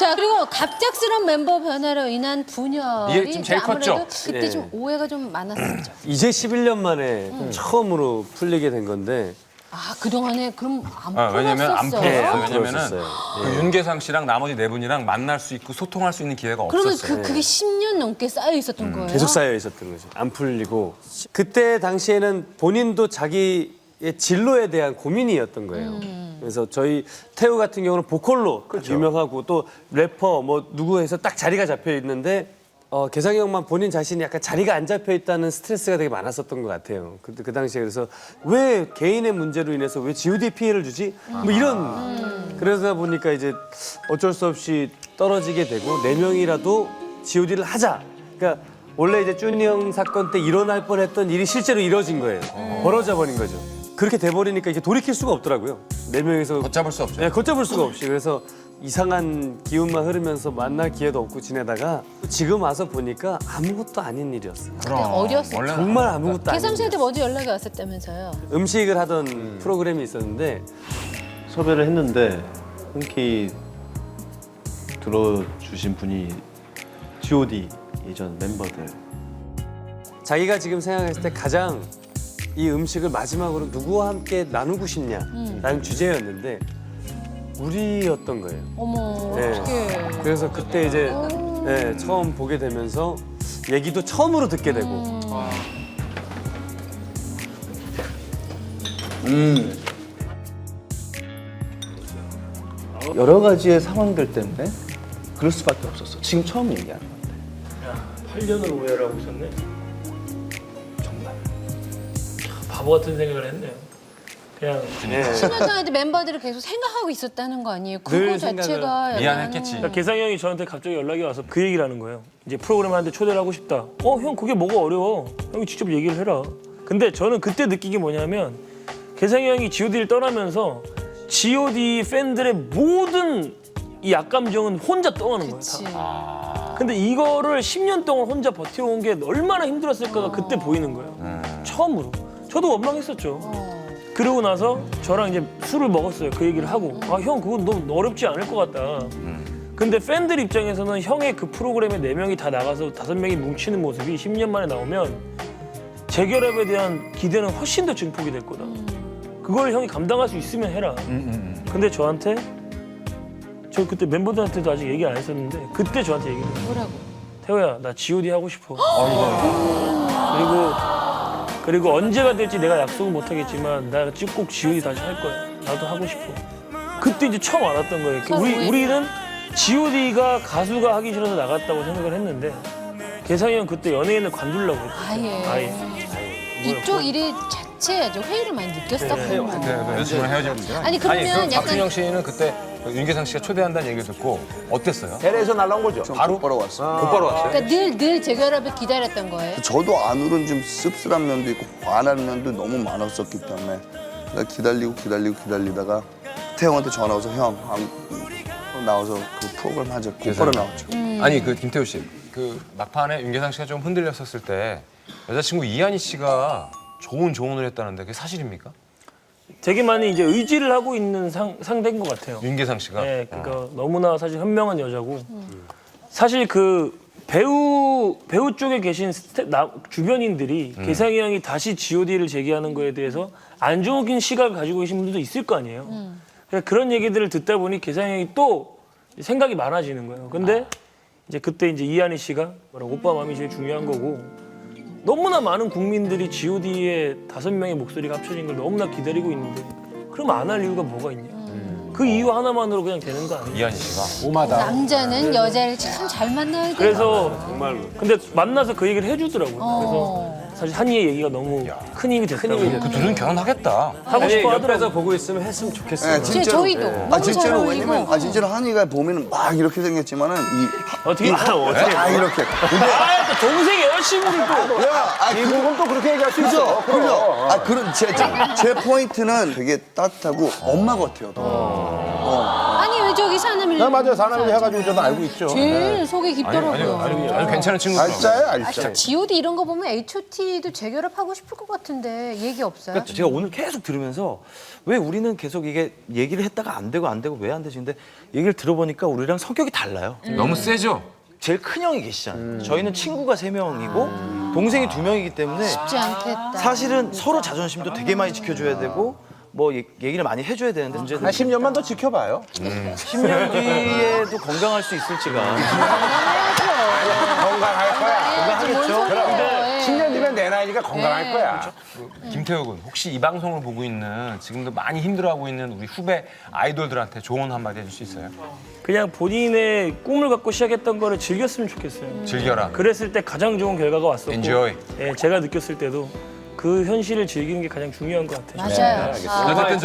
자, 그리고 갑작스러운 멤버 변화로 인한 분열이 이게 좀 제일 컸죠? 아무래도 그때 예. 좀 오해가 좀 많았었죠. 이제 11년 만에 처음으로 풀리게 된 건데 아, 그동안에 그럼 안 왜냐면 안 풀었었어요? 풀었어요. 안 왜냐면은 풀었었어요. 그 윤계상 씨랑 나머지 네 분이랑 만날 수 있고 소통할 수 있는 기회가 그러면 없었어요. 그게 10년 넘게 쌓여 있었던 거예요? 계속 쌓여 있었던 거죠. 안 풀리고 그때 당시에는 본인도 자기의 진로에 대한 고민이었던 거예요. 그래서 저희 태우 같은 경우는 보컬로 유명하고 또 래퍼 뭐 누구 해서 딱 자리가 잡혀 있는데 개상이 형만 본인 자신이 약간 자리가 안 잡혀 있다는 스트레스가 되게 많았었던 것 같아요. 그 당시에 그래서 왜 개인의 문제로 인해서 왜 G.O.D에 피해를 주지? 뭐 이런 그러다 보니까 이제 어쩔 수 없이 떨어지게 되고 네 명이라도 G.O.D를 하자. 그러니까 원래 이제 쭈니 형 사건 때 일어날 뻔했던 일이 실제로 이뤄진 거예요. 벌어져 버린 거죠. 그렇게 돼버리니까 이제 돌이킬 수가 없더라고요. 네 명이서 걷잡을 수 없죠. 네, 걷잡을 수가 없이 그래서 이상한 기운만 흐르면서 만날 기회도 없고 지내다가 지금 와서 보니까 아무것도 아닌 일이었어요. 어렸을 때. 원래 정말 아무것도 아닌 개삼 씨한테 일이었어요. 먼저 연락이 왔었다면서요? 음식을 하던 프로그램이 있었는데 섭외를 했는데 흔쾌히 들어주신 분이 G.O.D 예전 멤버들. 자기가 지금 생각했을 때 가장 이 음식을 마지막으로 누구와 함께 나누고 싶냐라는 주제였는데 우리였던 거예요. 어머, 네. 어떡해. 그래서 그때 이제 네, 처음 보게 되면서 얘기도 처음으로 듣게 되고 여러 가지의 상황들 때문에 그럴 수밖에 없었어. 지금 처음 얘기하는 건데. 8년을 오해를 하고 있었네. 정말. 바보 같은 생각을 했네요. 그냥 네. 10년 동안 멤버들을 계속 생각하고 있었다는 거 아니에요? 그거 늘 자체가 약간- 미안했겠지. 그러니까 개상이 형이 저한테 갑자기 연락이 와서 그 얘기를 하는 거예요. 이제 프로그램 하는데 초대를 하고 싶다. 형 그게 뭐가 어려워. 형이 직접 얘기를 해라. 근데 저는 그때 느낀 게 뭐냐면 개상이 형이 G.O.D를 떠나면서 G.O.D 팬들의 모든 이 악감정은 혼자 떠나는 거예요. 그치. 다. 근데 이거를 10년 동안 혼자 버텨온 게 얼마나 힘들었을까가 그때 보이는 거예요. 처음으로. 저도 원망했었죠. 그러고 나서 저랑 이제 술을 먹었어요. 그 얘기를 하고. 아, 형 그건 너무 어렵지 않을 것 같다. 근데 팬들 입장에서는 형의 그 프로그램에 4명이 다 나가서 5명이 뭉치는 모습이 10년 만에 나오면 재결합에 대한 기대는 훨씬 더 증폭이 될 거다. 그걸 형이 감당할 수 있으면 해라. 근데 저한테 저 그때 멤버들한테도 아직 얘기 안 했었는데 그때 저한테 얘기를 했어요. 뭐라고? 태호야 나 G.O.D 하고 싶어. 그리고 언제가 될지 내가 약속은 못 하겠지만 나 꼭 G.O.D 다시 할 거야. 나도 하고 싶어. 그때 이제 처음 알았던 거예요. 우리는 G.O.D가 가수가 하기 싫어서 나갔다고 생각을 했는데 개상이 형 그때 연예인을 관두려고 했어요. 아예. 이쪽 일이 자체에 좀 회의를 많이 느꼈었거든요. 여자친구랑 헤어진 분들. 아니 그러면 약간 박준영 씨는 그때 윤계상 씨가 초대한다는 얘기를 듣고 어땠어요? LA에서 날라온 거죠. 바로? 곧바로 왔어. 곧바로 왔어요? 그러니까 늘 재결합을 기다렸던 거예요. 저도 안으로는 좀 씁쓸한 면도 있고 화난 면도 너무 많았었기 때문에 내가 기다리다가 태형한테 전화 와서 형 나와서 그 프로그램 하자. 곧바로 나왔죠. 아니 그 김태우 씨, 그 막판에 윤계상 씨가 좀 흔들렸었을 때 여자친구 이한희 씨가 좋은 조언을 했다는데 그게 사실입니까? 되게 많이 이제 의지를 하고 있는 상대인 것 같아요. 윤계상 씨가? 네, 그러니까 너무나 사실 현명한 여자고 사실 그 배우 쪽에 계신 주변인들이 개상이 형이 다시 G.O.D를 재개하는 거에 대해서 안 좋은 시각을 가지고 계신 분들도 있을 거 아니에요. 그러니까 그런 얘기들을 듣다 보니 개상이 형이 또 생각이 많아지는 거예요. 근데 이제 그때 이제 이한희 씨가 뭐라고 오빠 마음이 제일 중요한 거고 너무나 많은 국민들이 G.O.D의 5명의 목소리가 합쳐진 걸 너무나 기다리고 있는데 그럼 안 할 이유가 뭐가 있냐. 그 이유 하나만으로 그냥 되는 거 아니에요. 이한희 씨가? 남자는 여자를 참 잘 만나야 돼. 그래서 정말로 근데 만나서 그 얘기를 해주더라고요. 어. 그래서 사실 한이의 얘기가 너무 큰 힘이 됐다고. 그 둘은 결혼하겠다. 하고 아니, 싶어 옆에서 하더라고요. 보고 있으면 했으면 좋겠어요. 네, 진짜로. 저희도 너무 잘 진짜로 어울리고. 왜냐면 진짜로 한이가 보면은 막 이렇게 생겼지만은 어떻게? 이렇게. 근데 또 동생 여자친구를 또. 이분은 또 그렇게 얘기할 수 있어. 그죠? 그런 제 포인트는 되게 따뜻하고 엄마 같아요. 아니 왜 저기 사람이 나 맞아요. 사나이 해가지고 저도 알고 있죠. 제일 속이 깊더라고요. 아주 괜찮은 친구더라고요. 알짜요, 알짜. G.O.D 이런 거 보면 H.O.T도 재결합하고 싶을 것 같은데 얘기 없어요? 그러니까 제가 오늘 계속 들으면서 왜 우리는 계속 이게 얘기를 했다가 안 되고 왜 안 되지? 근데 얘기를 들어보니까 우리랑 성격이 달라요. 너무 세죠? 제일 큰 형이 계시잖아요. 저희는 친구가 3명이고 동생이 2명이기 때문에 쉽지 않겠다. 사실은 서로 자존심도 되게 많이 지켜줘야 되고 뭐 얘기를 많이 해줘야 되는데 문제는 한 10년만 더 지켜봐요. 10년 뒤에도 건강할 수 있을지가 건강할 거야. 건강하겠죠. 그럼 10년 뒤면 내 나이니까 건강할 거야. 김태우 군, 혹시 이 방송을 보고 있는 지금도 많이 힘들어하고 있는 우리 후배 아이돌들한테 조언 한마디 해줄 수 있어요? 그냥 본인의 꿈을 갖고 시작했던 거를 즐겼으면 좋겠어요. 즐겨라. 그랬을 때 가장 좋은 결과가 왔었고 Enjoy. 예, 제가 느꼈을 때도 그 현실을 즐기는 게 가장 중요한 것 같아요. 맞아요. 어쨌든